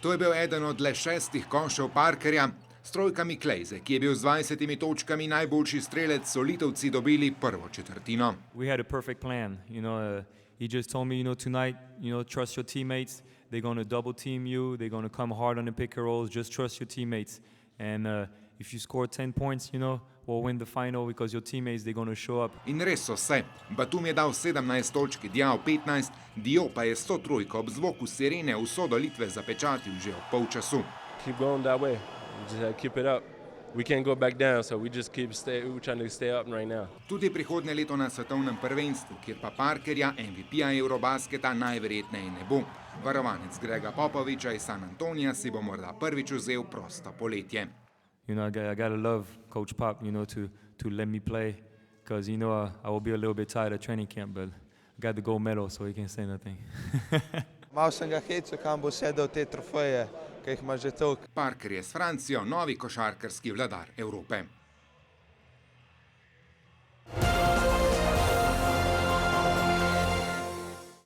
To je bil eden od le 6 košev Parkerja. S trojkami Klejze, ki je bil z 20 točkami najboljši strelec, so Litovci dobili prvo četrtino. We had a perfect plan. He just told me, tonight, trust your teammates. They're going to double team you. They're going to come hard on the pick and rolls. Just trust your teammates. And if you score 10 points, we'll win the final because your teammates, they're going to show up. In res so se. Batum je dal 17 točk, Diaw 15, Dio pa je 100 trojko ob zvoku sirene usodo Litve zapečatil že ob polčasu. Keep going that way. Just keep it up. We can't go back down, so we just we're trying to stay up right now. Tudi prihodnje leto na svetovnem prvenstvu, kjer pa Parkerja, MVP-ja Eurobasketa, najverjetneje ne bo. Varovanec Grega Popoviča iz San Antonija si bo morda prvič vzel prosto poletje. I gotta love Coach Pop, to let me play, because I will be a little bit tired of training camp, but I got the gold medal, so he can't say nothing. Malo sem ga hecel, kam bo sedel te trofeje, ki jih ima že toliko. Parker je s Francijo novi košarkarski vladar Evrope.